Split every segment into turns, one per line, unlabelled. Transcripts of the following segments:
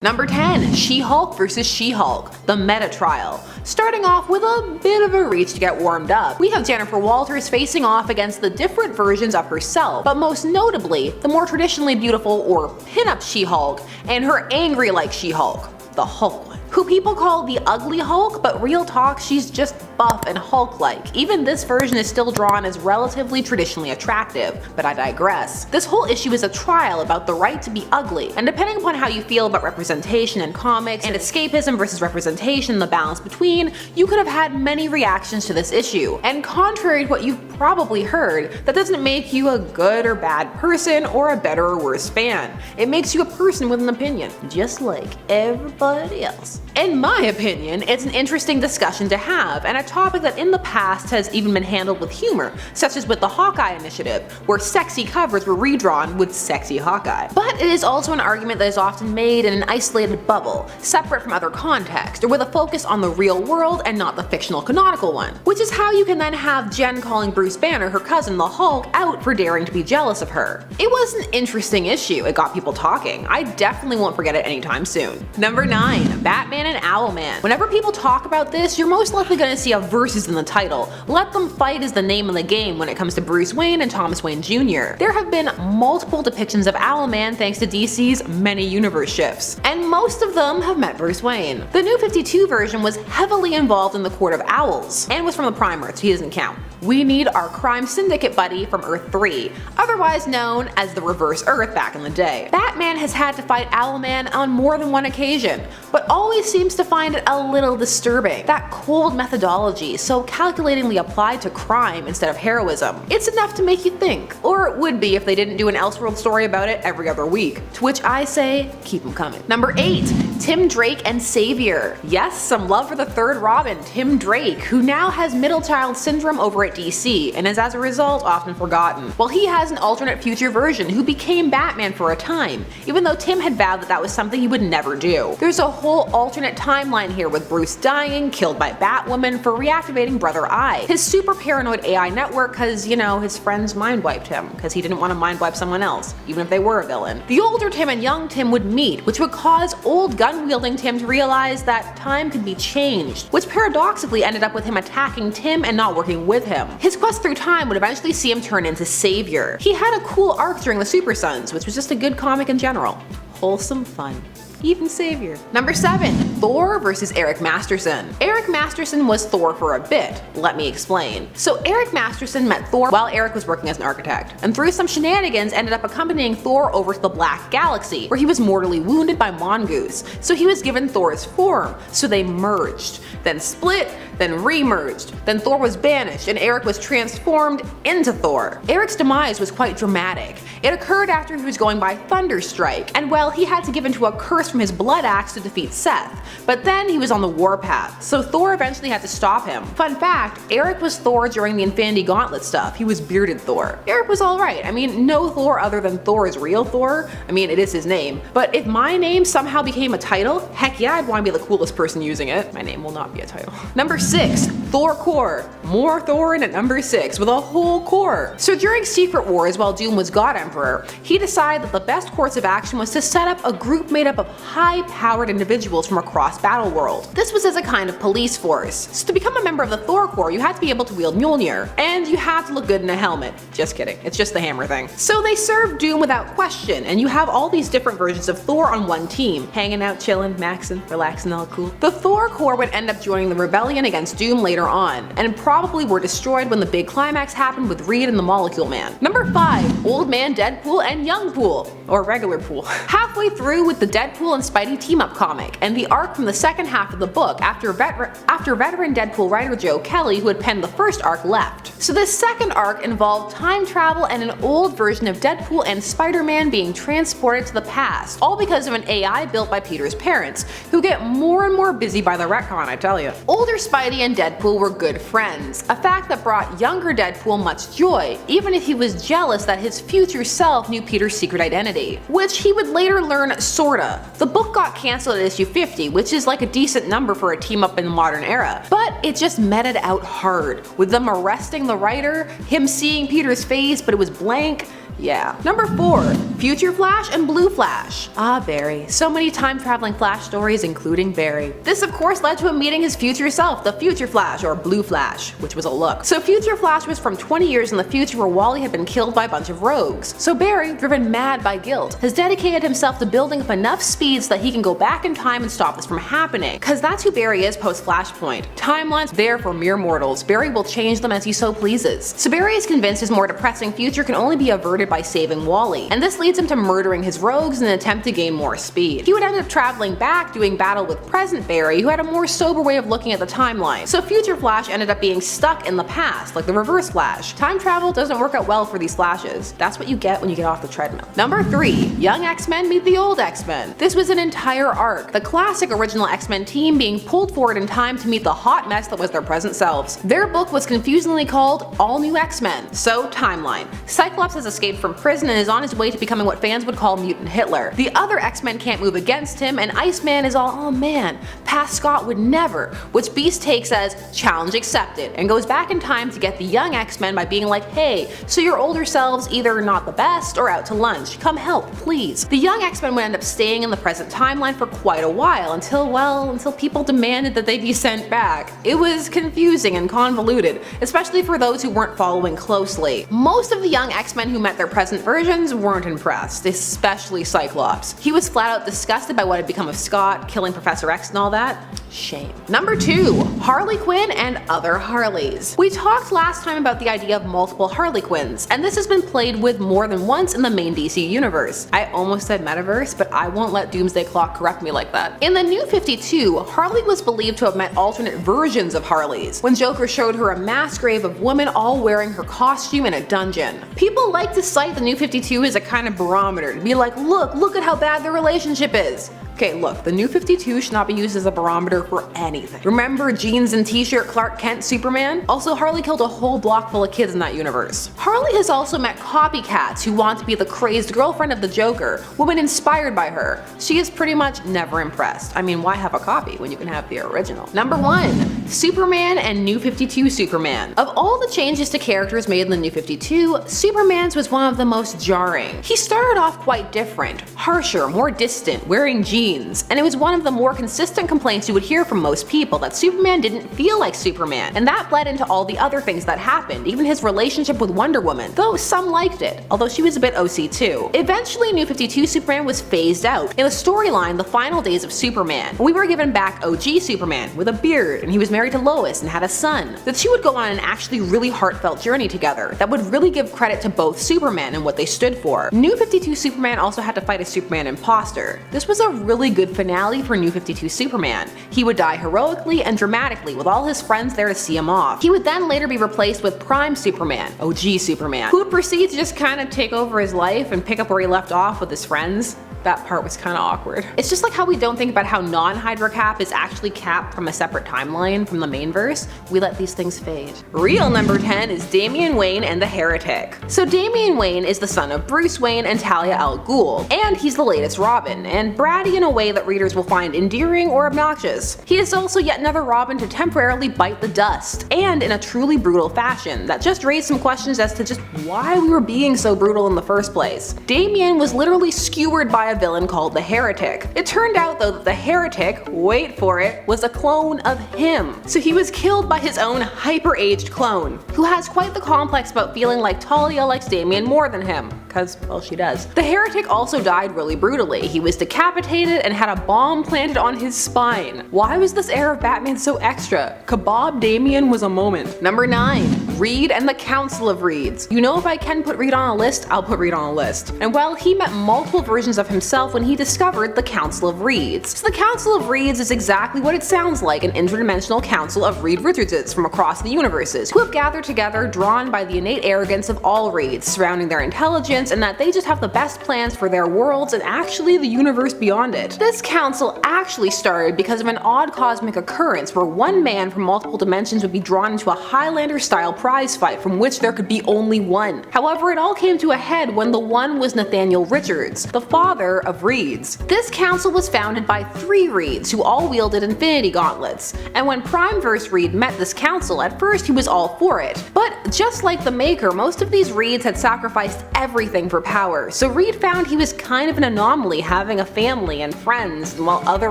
Number 10. She-Hulk vs. She-Hulk, the meta trial. Starting off with a bit of a reach to get warmed up, we have Jennifer Walters facing off against the different versions of herself, but most notably, the more traditionally beautiful or pinup She-Hulk, and her angry like She-Hulk, the Hulk one, who people call the ugly Hulk, but real talk, she's just buff and Hulk-like. Even this version is still drawn as relatively traditionally attractive, but I digress. This whole issue is a trial about the right to be ugly, and depending upon how you feel about representation in comics and escapism versus representation, the balance between, you could have had many reactions to this issue. And contrary to what you've probably heard, that doesn't make you a good or bad person or a better or worse fan. It makes you a person with an opinion, just like everybody else. In my opinion, it's an interesting discussion to have, and a topic that in the past has even been handled with humor, such as with the Hawkeye initiative, where sexy covers were redrawn with sexy Hawkeye. But it is also an argument that is often made in an isolated bubble, separate from other context, or with a focus on the real world and not the fictional canonical one. Which is how you can then have Jen calling Bruce Banner, her cousin the Hulk, out for daring to be jealous of her. It was an interesting issue, it got people talking. I definitely won't forget it anytime soon. Number 9. Batman and Owlman. Whenever people talk about this, you're most likely going to see a versus in the title. Let them fight is the name of the game when it comes to Bruce Wayne and Thomas Wayne Jr. There have been multiple depictions of Owlman thanks to DC's many universe shifts, and most of them have met Bruce Wayne. The New 52 version was heavily involved in the Court of Owls, and was from the Prime Earth, so he doesn't count. We need our crime syndicate buddy from Earth 3, otherwise known as the Reverse Earth back in the day. Batman has had to fight Owlman on more than one occasion, but always seems to find it a little disturbing. That cold methodology, so calculatingly applied to crime instead of heroism. It's enough to make you think, or it would be if they didn't do an Elseworld story about it every other week. To which I say, keep them coming. Number 8. Tim Drake and Savior. Yes, some love for the third Robin, Tim Drake, who now has middle child syndrome over at DC, and is as a result often forgotten. While he has an alternate future version who became Batman for a time, even though Tim had vowed that that was something he would never do. There's a whole alternate timeline here with Bruce dying, killed by Batwoman for reactivating Brother Eye, his super paranoid AI network cause, you know, his friends mind wiped him, cause he didn't want to mind wipe someone else, even if they were a villain. The older Tim and young Tim would meet, which would cause old gun-wielding Tim to realize that time could be changed, which paradoxically ended up with him attacking Tim and not working with him. His quest through time would eventually see him turn into Savior. He had a cool arc during the Super Sons, which was just a good comic in general. Wholesome fun. Even Savior. Number 7. Thor vs. Eric Masterson. Eric Masterson was Thor for a bit. Let me explain. So Eric Masterson met Thor while Eric was working as an architect, and through some shenanigans ended up accompanying Thor over to the Black Galaxy, where he was mortally wounded by Mongoose. So he was given Thor's form, so they merged, then split, then re-merged. Then Thor was banished and Eric was transformed into Thor. Eric's demise was quite dramatic. It occurred after he was going by Thunderstrike, and well, he had to give into a curse from his blood axe to defeat Seth, but then he was on the warpath, so Thor eventually had to stop him. Fun fact, Eric was Thor during the Infinity Gauntlet stuff. He was bearded Thor. Eric was alright. I mean, no Thor other than Thor is real Thor. I mean, it is his name, but if my name somehow became a title, heck yeah, I'd want to be the coolest person using it. My name will not be a title. Number 6. Thor Core. More Thorin at number 6 with a whole core. So during Secret Wars, while Doom was God Emperor, he decided that the best course of action was to set up a group made up of high-powered individuals from across Battleworld. This was as a kind of police force. So to become a member of the Thor Corps, you had to be able to wield Mjolnir, and you had to look good in a helmet. Just kidding, it's just the hammer thing. So they served Doom without question, and you have all these different versions of Thor on one team, hanging out, chilling, maxing, relaxing, all cool. The Thor Corps would end up joining the rebellion against Doom later on, and probably were destroyed when the big climax happened with Reed and the Molecule Man. Number 5. Old Man Deadpool and Young Pool, or regular Pool. Halfway through with the Deadpool and Spidey team-up comic, and the arc from the second half of the book after veteran Deadpool writer Joe Kelly, who had penned the first arc, left. So this second arc involved time travel and an old version of Deadpool and Spider-Man being transported to the past, all because of an AI built by Peter's parents, who get more and more busy by the retcon, I tell you. Older Spidey and Deadpool were good friends, a fact that brought younger Deadpool much joy, even if he was jealous that his future self knew Peter's secret identity, which he would later learn sorta. The book got cancelled at issue 50, which is like a decent number for a team up in the modern era, but it just meted out hard, with them arresting the writer, him seeing Peter's face but it was blank, Yeah. Number 4. Future Flash and Blue Flash. Ah, Barry. So many time-traveling Flash stories, including Barry. This of course led to him meeting his future self, the Future Flash, or Blue Flash, which was a look. So Future Flash was from 20 years in the future where Wally had been killed by a bunch of rogues. So Barry, driven mad by guilt, has dedicated himself to building up enough speed so that he can go back in time and stop this from happening. Cause that's who Barry is post-Flashpoint. Timelines there for mere mortals. Barry will change them as he so pleases. So Barry is convinced his more depressing future can only be averted by saving Wally, and this leads him to murdering his rogues in an attempt to gain more speed. He would end up traveling back, doing battle with present Barry, who had a more sober way of looking at the timeline. So Future Flash ended up being stuck in the past, like the Reverse Flash. Time travel doesn't work out well for these Flashes. That's what you get when you get off the treadmill. Number 3. Young X-Men meet the old X-Men. This was an entire arc, the classic original X-Men team being pulled forward in time to meet the hot mess that was their present selves. Their book was confusingly called All New X-Men, so timeline. Cyclops has escaped from prison and is on his way to becoming what fans would call Mutant Hitler. The other X-Men can't move against him, and Iceman is all, oh man, past Scott would never, which Beast takes as challenge accepted, and goes back in time to get the young X-Men by being like, hey, so your older selves either not the best or out to lunch, come help, please. The young X-Men would end up staying in the present timeline for quite a while until people demanded that they be sent back. It was confusing and convoluted, especially for those who weren't following closely. Most of the young X-Men who met their present versions weren't impressed, especially Cyclops. He was flat out disgusted by what had become of Scott, killing Professor X and all that. Shame. Number 2. Harley Quinn and other Harleys. We talked last time about the idea of multiple Harley Quinns, and this has been played with more than once in the main DC universe. I almost said metaverse, but I won't let Doomsday Clock correct me like that. In the New 52, Harley was believed to have met alternate versions of Harleys, when Joker showed her a mass grave of women all wearing her costume in a dungeon. People like to cite the New 52 as a kind of barometer, to be like, look at how bad their relationship is. Okay, look, the New 52 should not be used as a barometer for anything. Remember jeans and t-shirt Clark Kent Superman? Also, Harley killed a whole block full of kids in that universe. Harley has also met copycats who want to be the crazed girlfriend of the Joker, women inspired by her. She is pretty much never impressed. I mean, why have a copy when you can have the original? Number 1. Superman and New 52 Superman. Of all the changes to characters made in the New 52, Superman's was one of the most jarring. He started off quite different, harsher, more distant, wearing jeans, and it was one of the more consistent complaints you would hear from most people that Superman didn't feel like Superman, and that bled into all the other things that happened, even his relationship with Wonder Woman, though some liked it, although she was a bit OC too. Eventually, New 52 Superman was phased out. In the storyline, The Final Days of Superman, we were given back OG Superman with a beard, and he was married to Lois and had a son. The two would go on an actually really heartfelt journey together that would really give credit to both Superman and what they stood for. New 52 Superman also had to fight a Superman imposter. This was a really good finale for New 52 Superman. He would die heroically and dramatically with all his friends there to see him off. He would then later be replaced with Prime Superman, OG Superman, who would proceed to just kind of take over his life and pick up where he left off with his friends. That part was kind of awkward. It's just like how we don't think about how non-Hydra Cap is actually Cap from a separate timeline from the main verse. We let these things fade. Real number 10 is Damian Wayne and the Heretic. So Damian Wayne is the son of Bruce Wayne and Talia al Ghul, and he's the latest Robin, and bratty in a way that readers will find endearing or obnoxious. He is also yet another Robin to temporarily bite the dust, and in a truly brutal fashion that just raised some questions as to just why we were being so brutal in the first place. Damian was literally skewered by a villain called the Heretic. It turned out though that the Heretic, wait for it, was a clone of him. So he was killed by his own hyper-aged clone, who has quite the complex about feeling like Talia likes Damian more than him. Cause, well, she does. The Heretic also died really brutally. He was decapitated and had a bomb planted on his spine. Why was this era of Batman so extra? Kebab Damian was a moment. Number 9. Reed and the Council of Reeds. You know, if I can put Reed on a list, I'll put Reed on a list. And well, he met multiple versions of himself when he discovered the Council of Reeds. So the Council of Reeds is exactly what it sounds like, an interdimensional council of Reed Richardses from across the universes, who have gathered together, drawn by the innate arrogance of all Reeds, surrounding their intelligence, and that they just have the best plans for their worlds and actually the universe beyond it. This council actually started because of an odd cosmic occurrence where one man from multiple dimensions would be drawn into a Highlander-style prize fight from which there could be only one. However, it all came to a head when the one was Nathaniel Richards, the father of Reeds. This council was founded by 3 Reeds who all wielded Infinity Gauntlets, and when Prime vs. Reed met this council, at first he was all for it. But just like the Maker, most of these Reeds had sacrificed everything for power, so Reed found he was kind of an anomaly having a family and friends and other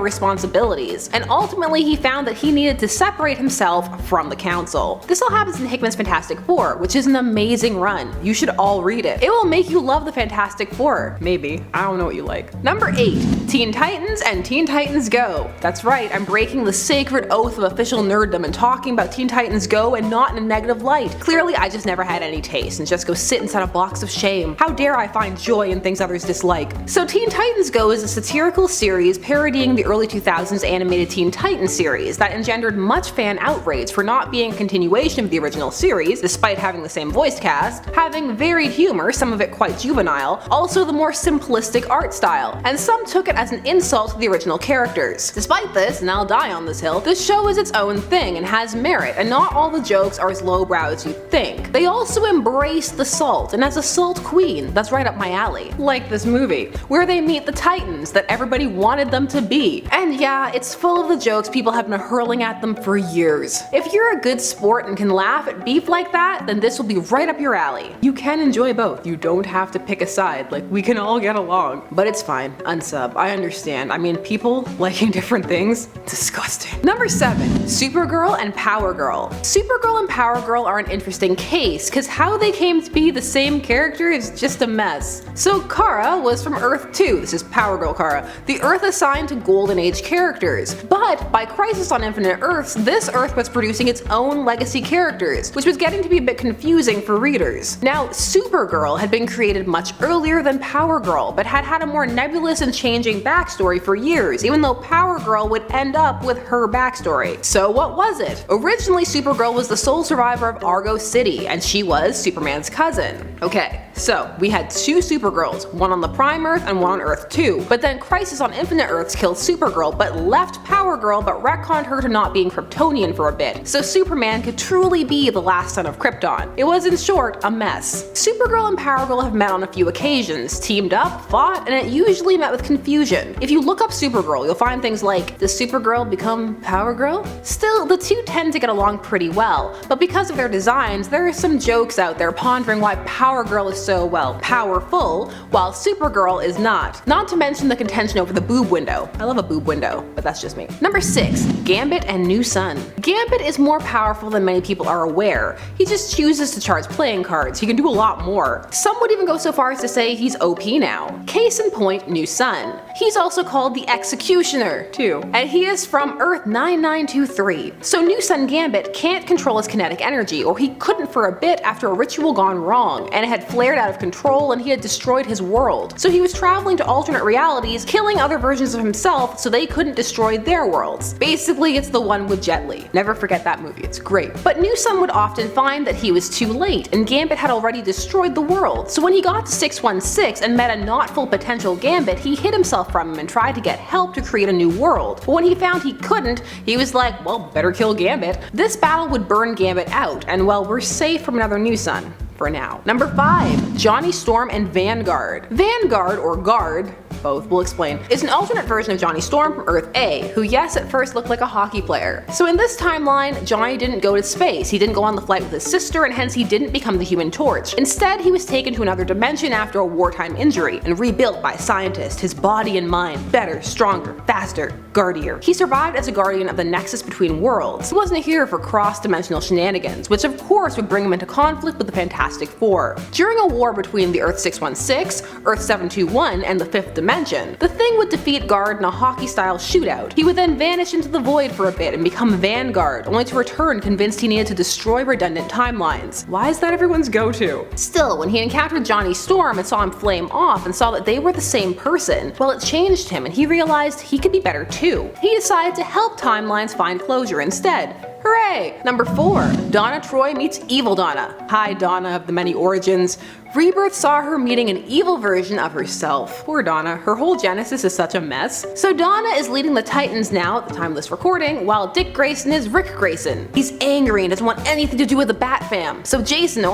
responsibilities, and ultimately he found that he needed to separate himself from the council. This all happens in Hickman's Fantastic Four, which is an amazing run. You should all read it. It will make you love the Fantastic Four. Maybe. I don't know what you like. Number 8. Teen Titans and Teen Titans Go. That's right, I'm breaking the sacred oath of official nerddom and talking about Teen Titans Go and not in a negative light. Clearly I just never had any taste and just go sit inside a box of shame. How dare I find joy in things others dislike. So Teen Titans Go is a satirical series parodying the early 2000s animated Teen Titans series that engendered much fan outrage for not being a continuation of the original series, despite having the same voice cast, having varied humor, some of it quite juvenile, also the more simplistic art style, and some took it as an insult to the original characters. Despite this, and I'll die on this hill, this show is its own thing and has merit, and not all the jokes are as lowbrow as you think. They also embrace the salt, and as a salt queen, that's right up my alley. Like this movie, where they meet the Titans that everybody wanted them to be. And yeah, it's full of the jokes people have been hurling at them for years. If you're a good sport and can laugh at beef like that, then this will be right up your alley. You can enjoy both. You don't have to pick a side, like we can all get along. But it's fine, unsub, I understand. I mean, people liking different things, disgusting. Number 7. Supergirl and Power Girl. Supergirl and Power Girl are an interesting case, cause how they came to be the same character is just a mess. So Kara was from Earth 2, this is Power Girl Kara, the Earth assigned to Golden Age characters. But by Crisis on Infinite Earths, this Earth was producing its own legacy characters, which was getting to be a bit confusing for readers. Now, Supergirl had been created much earlier than Power Girl, but had had a more nebulous and changing backstory for years, even though Power Girl would end up with her backstory. So what was it? Originally, Supergirl was the sole survivor of Argo City, and she was Superman's cousin. Okay, so we had 2 Supergirls, one on the Prime Earth and one on Earth 2, but then Crisis on Infinite Earths killed Supergirl but left Power Girl but retconned her to not being Kryptonian for a bit, so Superman could truly be the last son of Krypton. It was in short, a mess. Supergirl and Power Girl have met on a few occasions, teamed up, fought, and it usually met with confusion. If you look up Supergirl, you'll find things like, does Supergirl become Power Girl? Still, the two tend to get along pretty well, but because of their designs, there are some jokes out there pondering why Power Girl is so, well, powerful, while Supergirl is not. Not to mention the contention over the boob window. I love a boob window, but that's just me. Number 6. Gambit and New Sun. Gambit is more powerful than many people are aware. He just chooses to charge playing cards. He can do a lot more. Some would even go so far as to say he's OP now. Case in point, New Sun. He's also called the Executioner, too, and he is from Earth 9923. So New Sun Gambit can't control his kinetic energy, or he couldn't for a bit after a ritual gone wrong, and it had flared out of control and he had destroyed his world. So he was traveling to alternate realities, killing other versions of himself so they couldn't destroy their worlds. Basically, it's the one with Jet Li. Never forget that movie, it's great. But New Sun would often find that he was too late, and Gambit had already destroyed the world. So when he got to 616 and met a not full potential Gambit, he hid himself from him and tried to get help to create a new world. But when he found he couldn't, he was like, well, better kill Gambit. This battle would burn Gambit out, and well, we're safe from another New Sun. For now. Number 5. Johnny Storm and Vanguard. Vanguard, or Guard, both will explain, is an alternate version of Johnny Storm from Earth A, who yes at first looked like a hockey player. So in this timeline, Johnny didn't go to space, he didn't go on the flight with his sister, and hence he didn't become the Human Torch. Instead, he was taken to another dimension after a wartime injury, and rebuilt by scientists, his body and mind, better, stronger, faster, guardier. He survived as a guardian of the nexus between worlds. He wasn't here for cross-dimensional shenanigans, which of course would bring him into conflict with the Fantastic Four. During a war between the Earth 616, Earth 721, and the 5th Dimension, the Thing would defeat Guard in a hockey-style shootout. He would then vanish into the void for a bit and become Vanguard, only to return convinced he needed to destroy redundant timelines. Why is that everyone's go-to? Still, when he encountered Johnny Storm and saw him flame off and saw that they were the same person, well, it changed him and he realized he could be better too. He decided to help timelines find closure instead. Hooray! Number 4. Donna Troy meets Evil Donna. Hi Donna of the many origins. Rebirth saw her meeting an evil version of herself. Poor Donna, her whole genesis is such a mess. So Donna is leading the Titans now at the time of this recording, while Dick Grayson is Rick Grayson. He's angry and doesn't want anything to do with the Bat Fam. So Jason,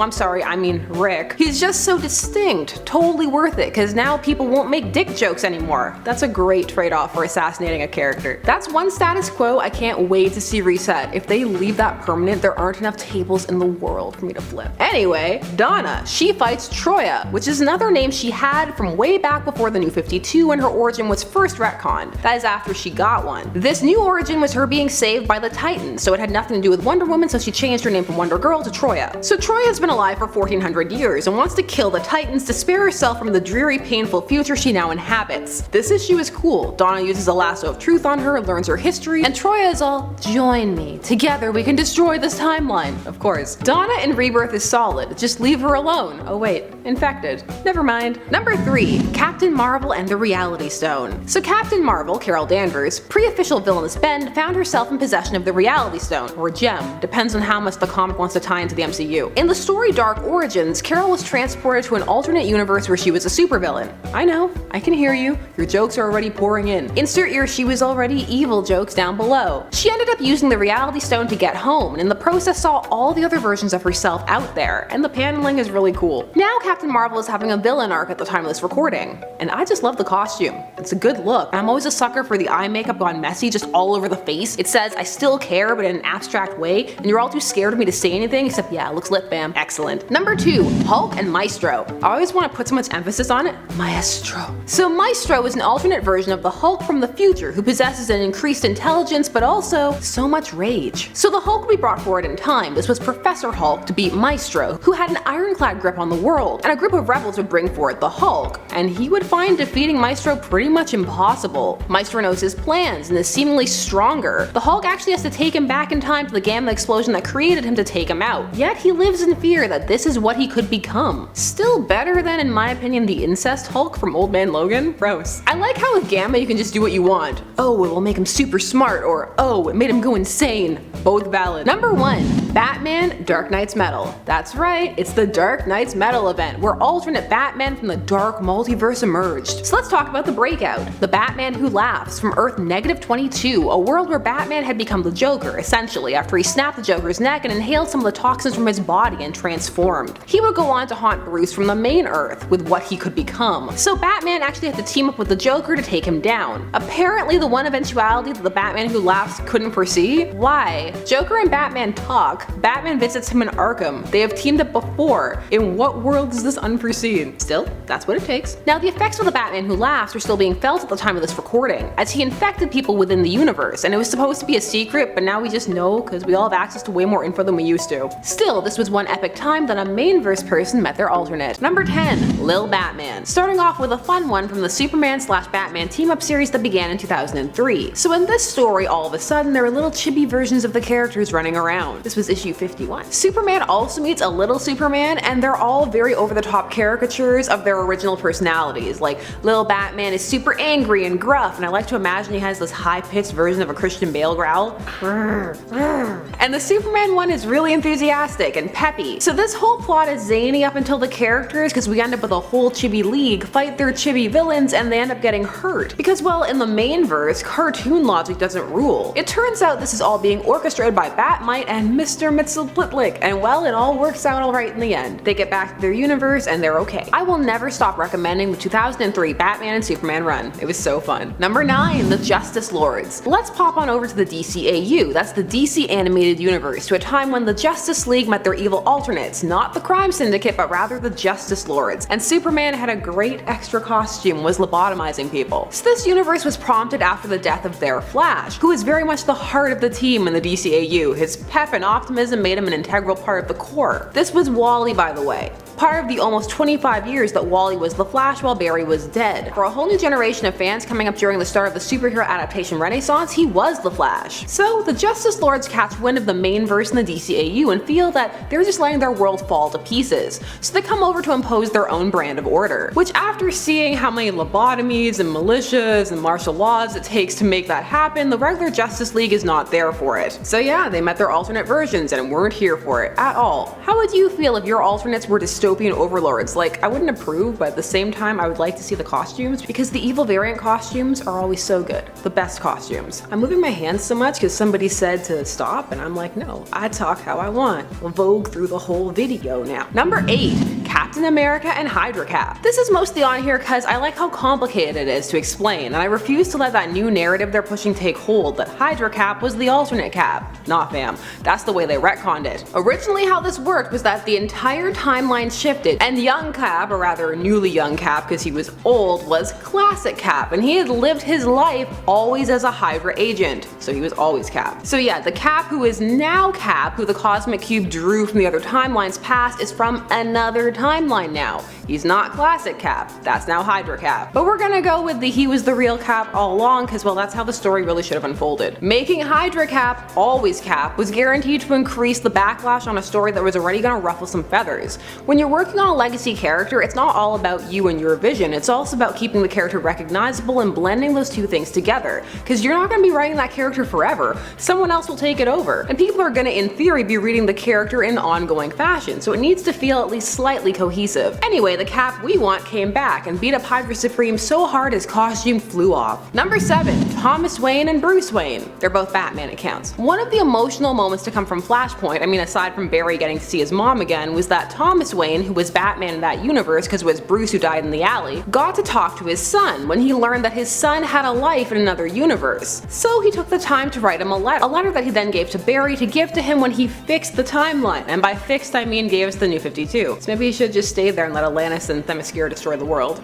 Rick, he's just so distinct. Totally worth it, because now people won't make dick jokes anymore. That's a great trade-off for assassinating a character. That's one status quo I can't wait to see reset. If they leave that permanent, there aren't enough tables in the world for me to flip. Anyway, Donna, she fights Troya, which is another name she had from way back before the New 52 when her origin was first retconned. That is after she got one. This new origin was her being saved by the Titans, so it had nothing to do with Wonder Woman, so she changed her name from Wonder Girl to Troya. So Troya has been alive for 1400 years and wants to kill the Titans to spare herself from the dreary, painful future she now inhabits. This issue is cool. Donna uses a lasso of truth on her, learns her history, and Troya is all, join me. Together we can destroy this timeline. Of course. Donna in Rebirth is solid. Just leave her alone. Oh wait, infected. Never mind. Number 3. Captain Marvel and the Reality Stone. So Captain Marvel, Carol Danvers, pre-official villainous Bend, found herself in possession of the Reality Stone, or gem, depends on how much the comic wants to tie into the MCU. In the story Dark Origins, Carol was transported to an alternate universe where she was a supervillain. I know, I can hear you. Your jokes are already pouring in. Insert your she was already evil jokes down below. She ended up using the Reality Stone to get home, and in the process saw all the other versions of herself out there, and the paneling is really cool. Now Captain Marvel is having a villain arc at the time of this recording, and I just love the costume. It's a good look. I'm always a sucker for the eye makeup gone messy just all over the face. It says I still care but in an abstract way, and you're all too scared of me to say anything except yeah, it looks lit fam. Excellent. Number 2. Hulk and Maestro. I always want to put so much emphasis on it. Maestro. So Maestro is an alternate version of the Hulk from the future who possesses an increased intelligence but also so much rage. So the Hulk would be brought forward in time. This was Professor Hulk to beat Maestro, who had an ironclad grip on the world, and a group of rebels would bring forward the Hulk, and he would find defeating Maestro pretty much impossible. Maestro knows his plans and is seemingly stronger. The Hulk actually has to take him back in time to the gamma explosion that created him to take him out, yet he lives in fear that this is what he could become. Still better than, in my opinion, the incest Hulk from Old Man Logan. Gross. I like how with Gamma you can just do what you want. Oh, it will make him super smart, or oh, it made him go insane. Both valid. Number 1. Batman Dark Knight's Metal. That's right, it's the Dark Knight's Metal event, where alternate Batman from the dark multiverse emerged. So let's talk about the breakout. The Batman Who Laughs from Earth -22, a world where Batman had become the Joker, essentially, after he snapped the Joker's neck and inhaled some of the toxins from his body and transformed. He would go on to haunt Bruce from the main Earth with what he could become. So Batman actually had to team up with the Joker to take him down. Apparently the one eventuality that the Batman Who Laughs couldn't foresee? Why? Joker and Batman talk. Batman visits him in Arkham. They have teamed up before. In what world is this unforeseen? Still, that's what it takes. Now the effects of the Batman Who Laughs are still being felt at the time of this recording, as he infected people within the universe, and it was supposed to be a secret, but now we just know because we all have access to way more info than we used to. Still, this was one epic time that a main verse person met their alternate. Number 10. Lil Batman. Starting off with a fun one from the Superman/Batman team-up series that began in 2003. So in this story, all of a sudden, there are little chibi versions of the characters running around. This was issue 51. Superman also meets a little Superman, and they're all very over-the-top caricatures of their original personalities. Like, Lil Batman is super angry and gruff, and I like to imagine he has this high-pitched version of a Christian Bale growl. And the Superman one is really enthusiastic and peppy. So this whole plot is zany up until the characters, because we end up with a whole chibi league fight their chibi villains and they end up getting hurt. Because, well, in the main verse, cartoon logic doesn't rule. It turns out this is all being orchestrated by Batmite and Mr. Mxyzptlk, and well, it all works out alright in the end. They get back to their universe and they're okay. I will never stop recommending the 2003 Batman and Superman run. It was so fun. Number 9. The Justice Lords. Let's pop on over to the DCAU, that's the DC Animated Universe, to a time when the Justice League met their evil alternates, not the Crime Syndicate, but rather the Justice Lords, and Superman had a great extra costume, was lobotomizing people. So this universe was prompted after the death of their Flash, who is very much the heart of the team in the DCAU. His pep and optimism made him an integral part of the core. This was Wally, by the way. Part of the almost 25 years that Wally was the Flash while Barry was dead. For a whole new generation of fans coming up during the start of the superhero adaptation renaissance, he was the Flash. So the Justice Lords catch wind of the main verse in the DCAU and feel that they're just letting their world fall to pieces. So they come over to impose their own brand of order. Which, after seeing how many lobotomies and militias and martial laws it takes to make that happen, the regular Justice League is not there for it. So yeah, they met their alternate versions and weren't here for it at all. How would you feel if your alternates were destroyed dystopian overlords. Like, I wouldn't approve, but at the same time, I would like to see the costumes because the evil variant costumes are always so good. The best costumes. I'm moving my hands so much because somebody said to stop, and I'm like, no, I talk how I want. We'll Vogue through the whole video now. Number 8, Captain America and Hydra Cap. This is mostly on here because I like how complicated it is to explain, and I refuse to let that new narrative they're pushing take hold that Hydra Cap was the alternate Cap. Nah fam, that's the way they retconned it. Originally how this worked was that the entire timeline shifted, and young Cap, or rather newly young Cap because he was old, was classic Cap, and he had lived his life always as a Hydra agent, so he was always Cap. So yeah, the Cap who is now Cap, who the Cosmic Cube drew from the other timelines past, is from another timeline now. He's not classic Cap, that's now Hydra Cap. But we're gonna go with the he was the real Cap all along because, well, that's how the story really should have unfolded. Making Hydra Cap always Cap was guaranteed to increase the backlash on a story that was already gonna ruffle some feathers. When you're working on a legacy character, it's not all about you and your vision, it's also about keeping the character recognizable and blending those two things together. Because you're not gonna be writing that character forever, someone else will take it over. And people are gonna, in theory, be reading the character in ongoing fashion, so it needs to feel at least slightly cohesive. Anyway, the Cap we want came back and beat up Hydra Supreme so hard his costume flew off. Number 7, Thomas Wayne and Bruce Wayne. They're both Batman accounts. One of the emotional moments to come from Flashpoint, I mean aside from Barry getting to see his mom again, was that Thomas Wayne, who was Batman in that universe because it was Bruce who died in the alley, got to talk to his son when he learned that his son had a life in another universe. So he took the time to write him a letter that he then gave to Barry to give to him when he fixed the timeline, and by fixed I mean gave us the New 52. So maybe he should just stay there and let Atlantis and Themyscira destroy the world.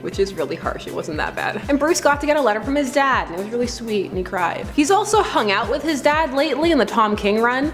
Which is really harsh, it wasn't that bad. And Bruce got to get a letter from his dad, and it was really sweet, and he cried. He's also hung out with his dad lately in the Tom King run.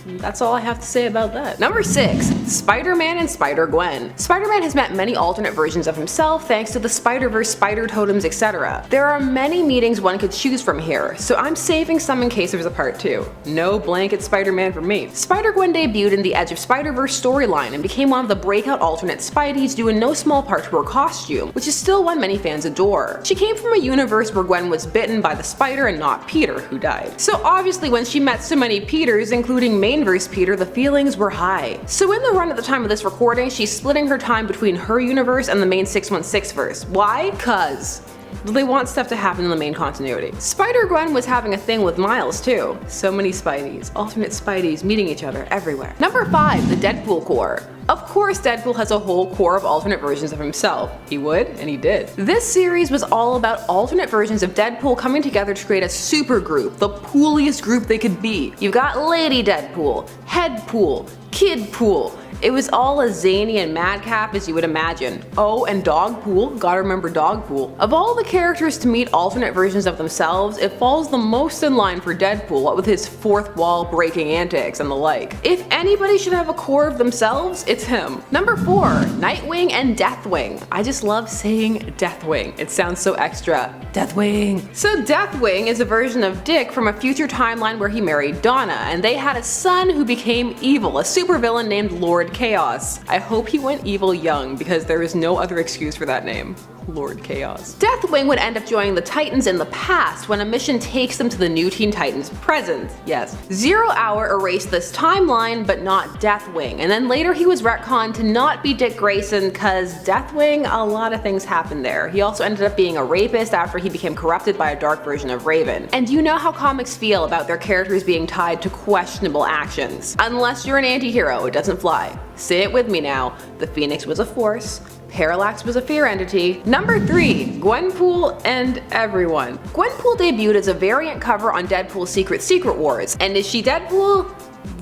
That's all I have to say about that. Number 6, Spider-Man and Spider-Gwen. Spider-Man has met many alternate versions of himself thanks to the Spider-Verse, Spider Totems, etc. There are many meetings one could choose from here, so I'm saving some in case there's a part 2. No blanket Spider-Man for me. Spider-Gwen debuted in the Edge of Spider-Verse storyline and became one of the breakout alternate Spideys due in no small part to her costume, which is still one many fans adore. She came from a universe where Gwen was bitten by the spider and not Peter, who died. So obviously when she met so many Peters, including Mainverse Peter, the feelings were high. So in the run at the time of this recording, she's splitting her time between her universe and the main 616 verse. Why? Cause they want stuff to happen in the main continuity. Spider-Gwen was having a thing with Miles too. So many Spideys, alternate Spideys meeting each other everywhere. Number 5, the Deadpool core. Of course Deadpool has a whole core of alternate versions of himself. He would, and he did. This series was all about alternate versions of Deadpool coming together to create a super group, the pooliest group they could be. You've got Lady Deadpool, Headpool, Kidpool. It was all as zany and madcap as you would imagine. Oh, and Dogpool, gotta remember Dogpool. Of all the characters to meet alternate versions of themselves, it falls the most in line for Deadpool, what with his fourth wall breaking antics and the like. If anybody should have a core of themselves, it's him. Number 4, Nightwing and Deathwing. I just love saying Deathwing. It sounds so extra. Deathwing. So Deathwing is a version of Dick from a future timeline where he married Donna, and they had a son who became evil, a supervillain named Lord Chaos. I hope he went evil young because there is no other excuse for that name. Lord Chaos. Deathwing would end up joining the Titans in the past when a mission takes them to the new Teen Titans present. Yes. Zero Hour erased this timeline, but not Deathwing, and then later he was retconned to not be Dick Grayson cause Deathwing, a lot of things happened there. He also ended up being a rapist after he became corrupted by a dark version of Raven. And you know how comics feel about their characters being tied to questionable actions. Unless you're an anti-hero, it doesn't fly. Say it with me now. The Phoenix was a force. Parallax was a fear entity. Number 3, Gwenpool and everyone. Gwenpool debuted as a variant cover on Deadpool's Secret Wars. And is she Deadpool?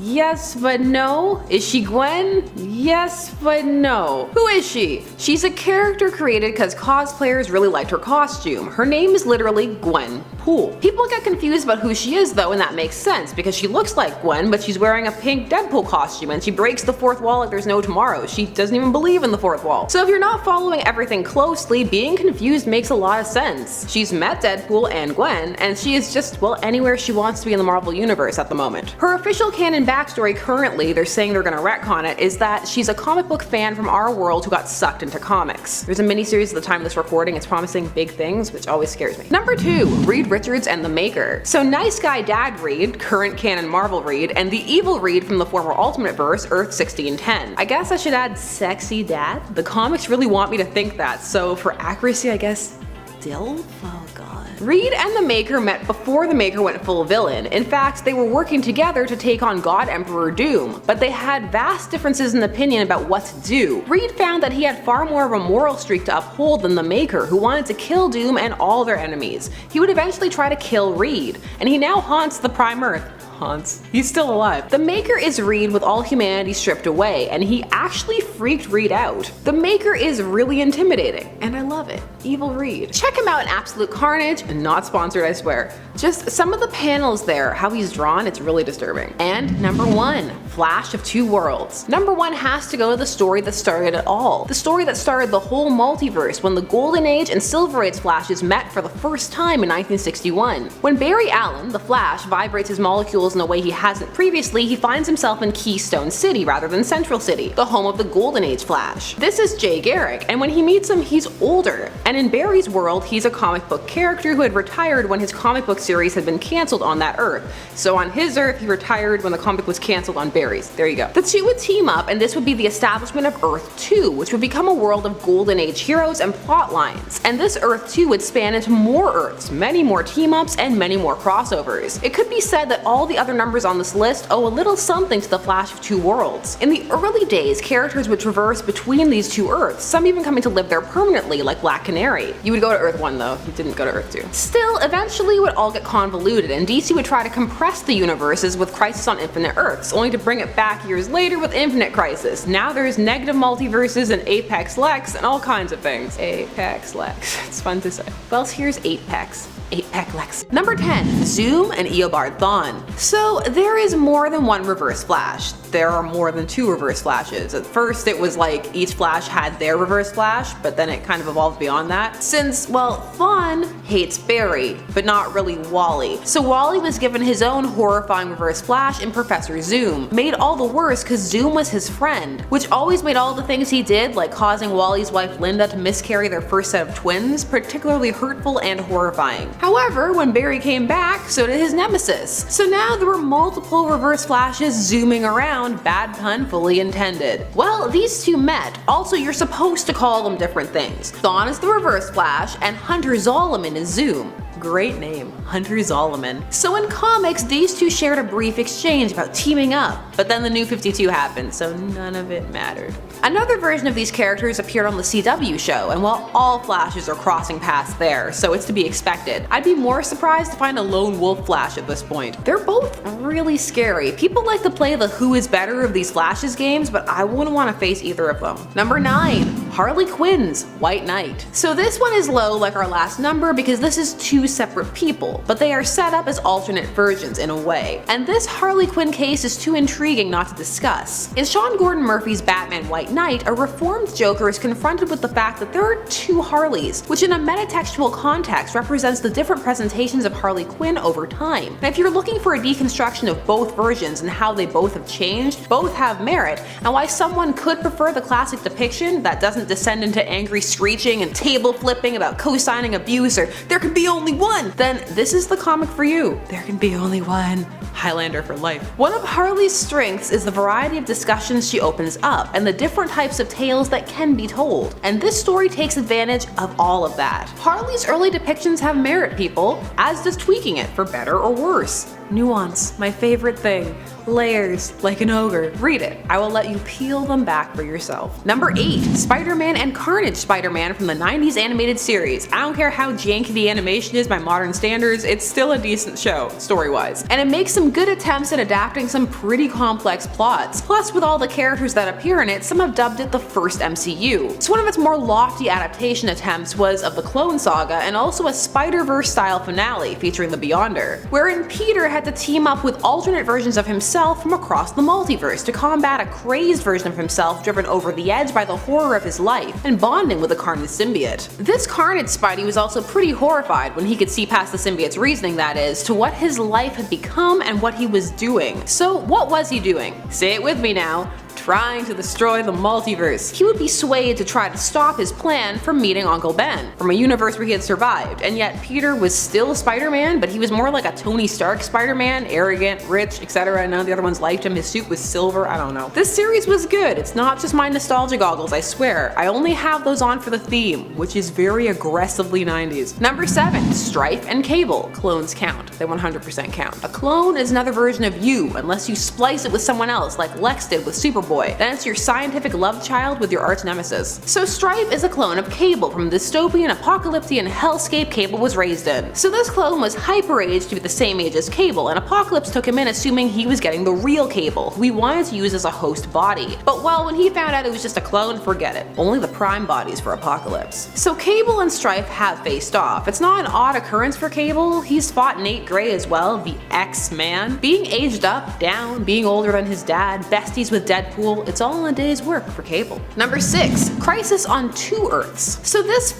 Yes, but no. Is she Gwen? Yes, but no. Who is she? She's a character created because cosplayers really liked her costume. Her name is literally Gwenpool. People get confused about who she is though, and that makes sense because she looks like Gwen, but she's wearing a pink Deadpool costume and she breaks the fourth wall like there's no tomorrow. She doesn't even believe in the fourth wall. So if you're not following everything closely, being confused makes a lot of sense. She's met Deadpool and Gwen, and she is just, well, anywhere she wants to be in the Marvel Universe at the moment. Her official canon backstory currently, they're saying they're gonna retcon it, is that she's a comic book fan from our world who got sucked into comics. There's a miniseries at the time of this recording, it's promising big things, which always scares me. Number 2, Reed Richards and the Maker. So nice guy Dad Reed, current canon Marvel Reed, and the evil Reed from the former Ultimate Verse, Earth 1610. I guess I should add sexy dad? The comics really want me to think that, so for accuracy I guess Dill? Oh god. Reed and the Maker met before the Maker went full villain. In fact, they were working together to take on God Emperor Doom, but they had vast differences in opinion about what to do. Reed found that he had far more of a moral streak to uphold than the Maker, who wanted to kill Doom and all their enemies. He would eventually try to kill Reed, and he now haunts the Prime Earth. He's still alive. The Maker is Reed with all humanity stripped away, and he actually freaked Reed out. The Maker is really intimidating, and I love it. Evil Reed. Check him out in Absolute Carnage, not sponsored I swear. Just some of the panels there, how he's drawn, it's really disturbing. And number 1, Flash of Two Worlds. Number 1 has to go to the story that started it all. The story that started the whole multiverse when the Golden Age and Silver Age Flashes met for the first time in 1961. When Barry Allen, the Flash, vibrates his molecules in a way he hasn't previously, he finds himself in Keystone City rather than Central City, the home of the Golden Age Flash. This is Jay Garrick, and when he meets him, he's older. And in Barry's world, he's a comic book character who had retired when his comic book series had been cancelled on that Earth. So on his Earth, he retired when the comic was cancelled on Barry's. There you go. The two would team up, and this would be the establishment of Earth 2, which would become a world of Golden Age heroes and plot lines. And this Earth 2 would span into more Earths, many more team-ups, and many more crossovers. It could be said that all the other numbers on this list owe a little something to the Flash of Two Worlds. In the early days, characters would traverse between these two Earths, some even coming to live there permanently, like Black Canary. You would go to Earth 1 though, you didn't go to Earth 2. Still, eventually it would all get convoluted, and DC would try to compress the universes with Crisis on Infinite Earths, only to bring it back years later with Infinite Crisis. Now there's negative multiverses and Apex Lex and all kinds of things. Apex Lex, it's fun to say. Well, here's Apex. Apex Lex. Number 10, Zoom and Eobard Thawne. So there is more than one Reverse Flash. There are more than 2 Reverse Flashes. At first it was like each Flash had their Reverse Flash, but then it kind of evolved beyond that. Since, well, Thawne hates Barry, but not really Wally. So Wally was given his own horrifying Reverse Flash in Professor Zoom. Made all the worse because Zoom was his friend, which always made all the things he did, like causing Wally's wife Linda to miscarry their first set of twins, particularly hurtful and horrifying. However, when Barry came back, so did his nemesis. So now there were multiple Reverse Flashes zooming around, bad pun fully intended. Well, these two met. Also, you're supposed to call them different things. Thawne is the Reverse Flash, and Hunter Zolomon is Zoom. Great name, Hunter Zolomon. So in comics, these two shared a brief exchange about teaming up, but then the New 52 happened, so none of it mattered. Another version of these characters appeared on the CW show, and while all Flashes are crossing paths there, so it's to be expected, I'd be more surprised to find a lone wolf Flash at this point. They're both really scary. People like to play the who is better of these Flashes games, but I wouldn't want to face either of them. Number 9, Harley Quinn's White Knight. So this one is low like our last number because this is 2 separate people, but they are set up as alternate versions in a way. And this Harley Quinn case is too intriguing not to discuss. In Sean Gordon Murphy's Batman White Knight, a reformed Joker is confronted with the fact that there are 2 Harleys, which in a metatextual context represents the different presentations of Harley Quinn over time. Now if you're looking for a deconstruction of both versions and how they both have changed, both have merit, and why someone could prefer the classic depiction that doesn't descend into angry screeching and table flipping about co-signing abuse or there can be only one, then this is the comic for you. There can be only one. Highlander for life. One of Harley's strengths is the variety of discussions she opens up and the different types of tales that can be told, and this story takes advantage of all of that. Harley's early depictions have merit, people, as does tweaking it for better or worse. Nuance, my favorite thing. Layers, like an ogre. Read it. I will let you peel them back for yourself. Number 8, Spider-Man and Carnage Spider-Man from the 90s animated series. I don't care how janky the animation is by modern standards, it's still a decent show, story-wise. And it makes some good attempts at adapting some pretty complex plots. Plus, with all the characters that appear in it, some have dubbed it the first MCU. So one of its more lofty adaptation attempts was of the Clone Saga and also a Spider-Verse style finale featuring the Beyonder, wherein Peter had to team up with alternate versions of himself from across the multiverse to combat a crazed version of himself driven over the edge by the horror of his life and bonding with a Carnage symbiote. This Carnage Spidey was also pretty horrified when he could see past the symbiote's reasoning, that is, to what his life had become and and what he was doing. So what was he doing? Say it with me now. Trying to destroy the multiverse. He would be swayed to try to stop his plan from meeting Uncle Ben from a universe where he had survived, and yet Peter was still Spider-Man, but he was more like a Tony Stark Spider-Man, arrogant, rich, etc. None of the other ones liked him. His suit was silver. I don't know. This series was good. It's not just my nostalgia goggles, I swear. I only have those on for the theme, which is very aggressively 90s. Number 7. Strife and Cable. Clones count. They 100% count. A clone is another version of you, unless you splice it with someone else, like Lex did with Superboy. Then it's your scientific love child with your arch nemesis. So Strife is a clone of Cable from the dystopian, apocalyptic hellscape Cable was raised in. So this clone was hyper-aged to be the same age as Cable, and Apocalypse took him in assuming he was getting the real Cable, who he wanted to use as a host body. But well, when he found out it was just a clone, forget it. Only the prime bodies for Apocalypse. So Cable and Strife have faced off. It's not an odd occurrence for Cable. He's fought Nate Gray as well, the X-Man. Being aged up, down, being older than his dad, besties with Deadpool, it's all in a day's work for Cable. Number 6. Crisis on Two Earths. So this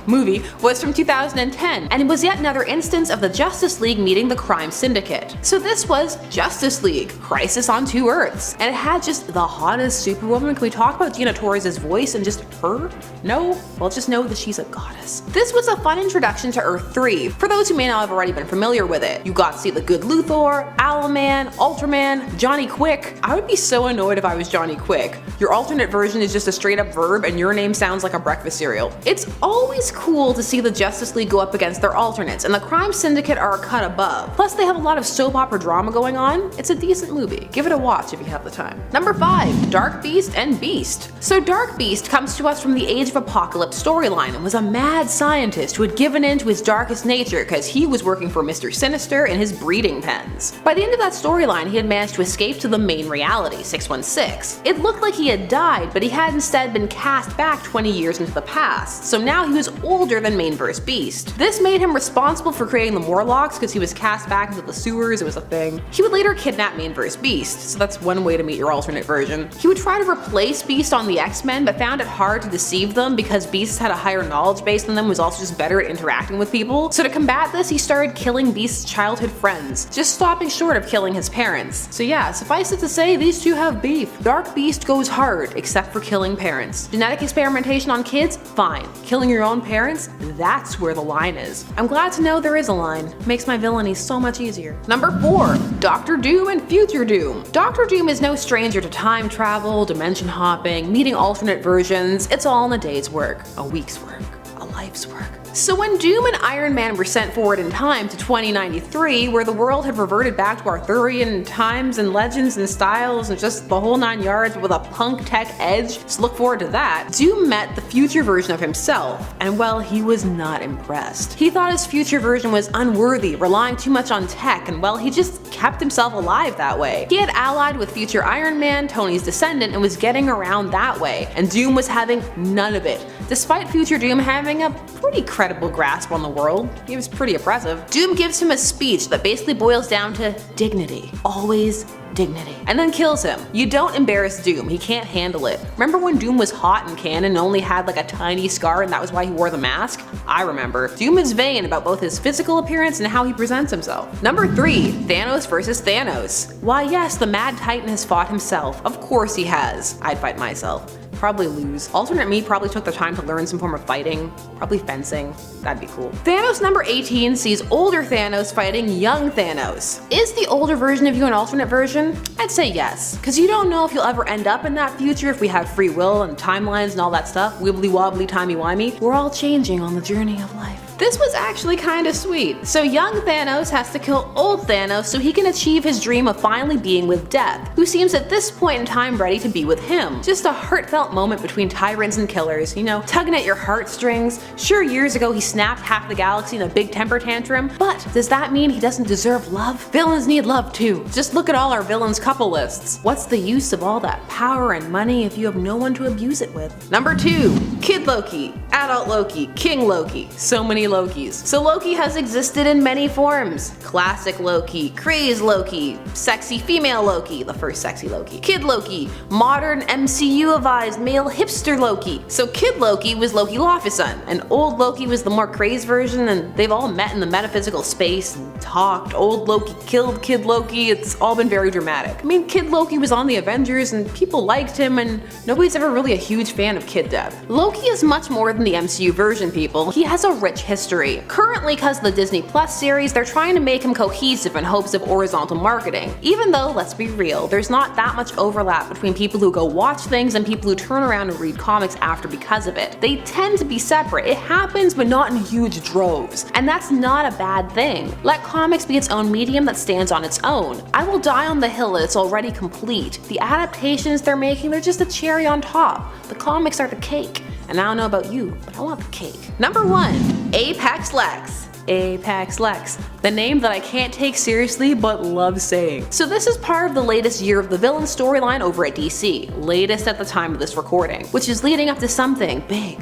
movie, was from 2010, and it was yet another instance of the Justice League meeting the crime syndicate. So this was Justice League, Crisis on Two Earths, and it had just the hottest superwoman. Can we talk about Dina Torres' voice and just her? No? Well, just know that she's a goddess. This was a fun introduction to Earth 3, for those who may not have already been familiar with it. You got to see the good Luthor, Owlman, Ultraman, Johnny Quick. I would be so annoyed if I was Johnny Quick. Your alternate version is just a straight up verb and your name sounds like a breakfast cereal. It's always cool to see the Justice League go up against their alternates, and the crime syndicate are a cut above. Plus they have a lot of soap opera drama going on. It's a decent movie. Give it a watch if you have the time. Number 5. Dark Beast and Beast. So Dark Beast comes to us from the Age of Apocalypse storyline and was a mad scientist who had given in to his darkest nature because he was working for Mr. Sinister in his breeding pens. By the end of that storyline, he had managed to escape to the main reality, 616. It looked like he had died, but he had instead been cast back 20 years into the past, so now he was older than Mainverse Beast. This made him responsible for creating the Morlocks because he was cast back into the sewers. It was a thing. He would later kidnap Mainverse Beast, so that's one way to meet your alternate version. He would try to replace Beast on the X-Men, but found it hard to deceive them because Beast had a higher knowledge base than them, was also just better at interacting with people. So to combat this, he started killing Beast's childhood friends, just stopping short of killing his parents. So yeah, suffice it to say, these two have beef. Dark Beast goes hard, except for killing parents. Genetic experimentation on kids? Fine. Killing your own parents? That's where the line is. I'm glad to know there is a line. Makes my villainy so much easier. Number 4. Doctor Doom and Future Doom. Doctor Doom is no stranger to time travel, dimension hopping, meeting alternate versions. It's all in a day's work, a week's work, a life's work. So when Doom and Iron Man were sent forward in time to 2093, where the world had reverted back to Arthurian times and legends and styles and just the whole 9 yards with a punk tech edge, so look forward to that, Doom met the future version of himself, and well, he was not impressed. He thought his future version was unworthy, relying too much on tech, and well, he just kept himself alive that way. He had allied with future Iron Man, Tony's descendant, and was getting around that way, and Doom was having none of it. Despite future Doom having a pretty credible grasp on the world, he was pretty impressive. Doom gives him a speech that basically boils down to dignity. Always dignity. And then kills him. You don't embarrass Doom, he can't handle it. Remember when Doom was hot in canon and only had like a tiny scar and that was why he wore the mask? I remember. Doom is vain about both his physical appearance and how he presents himself. Number 3. Thanos versus Thanos. Why yes, the Mad Titan has fought himself. Of course he has. I'd fight myself. Probably lose. Alternate me probably took the time to learn some form of fighting, probably fencing. That'd be cool. Thanos number 18 sees older Thanos fighting young Thanos. Is the older version of you an alternate version? I'd say yes, because you don't know if you'll ever end up in that future if we have free will and timelines and all that stuff, wibbly wobbly timey wimey. We're all changing on the journey of life. This was actually kinda sweet. So young Thanos has to kill old Thanos so he can achieve his dream of finally being with Death, who seems at this point in time ready to be with him. Just a heartfelt moment between tyrants and killers, you know, tugging at your heartstrings. Sure, years ago he snapped half the galaxy in a big temper tantrum, but does that mean he doesn't deserve love? Villains need love too. Just look at all our villains couple lists. What's the use of all that power and money if you have no one to abuse it with? Number 2. Kid Loki, Adult Loki, King Loki. So many many Lokis. So Loki has existed in many forms. Classic Loki, crazed Loki, sexy female Loki, the first sexy Loki, Kid Loki, modern MCU-avized male hipster Loki. So Kid Loki was Loki Laufeyson, and old Loki was the more crazed version, and they've all met in the metaphysical space and talked. Old Loki killed Kid Loki. It's all been very dramatic. I mean, Kid Loki was on the Avengers and people liked him, and nobody's ever really a huge fan of Kid Death. Loki is much more than the MCU version, people. He has a rich history. Currently, because of the Disney Plus series, they're trying to make him cohesive in hopes of horizontal marketing. Even though, let's be real, there's not that much overlap between people who go watch things and people who turn around and read comics after because of it. They tend to be separate. It happens, but not in huge droves. And that's not a bad thing. Let comics be its own medium that stands on its own. I will die on the hill that it's already complete. The adaptations they're making, they're just a cherry on top. The comics are the cake. And I don't know about you, but I want the cake. Number 1. Apex Lex. Apex Lex, the name that I can't take seriously but love saying. So this is part of the latest Year of the Villain storyline over at DC, latest at the time of this recording, which is leading up to something big.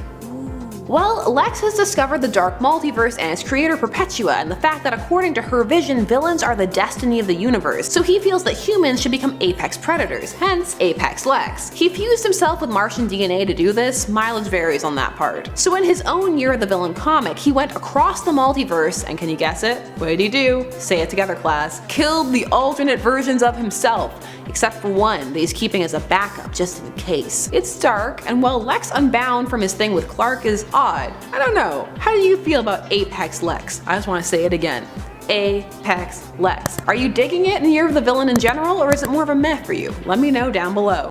Well, Lex has discovered the dark multiverse and its creator Perpetua, and the fact that according to her vision, villains are the destiny of the universe, so he feels that humans should become apex predators, hence Apex Lex. He fused himself with Martian DNA to do this, mileage varies on that part. So in his own Year of the Villain comic, he went across the multiverse, and can you guess it? What'd he do? Say it together, class. Killed the alternate versions of himself, except for one that he's keeping as a backup just in case. It's dark, and while Lex unbound from his thing with Clark is odd, I don't know. How do you feel about Apex Lex? I just want to say it again. Apex Lex. Are you digging it in Year of the Villain in general, or is it more of a meh for you? Let me know down below.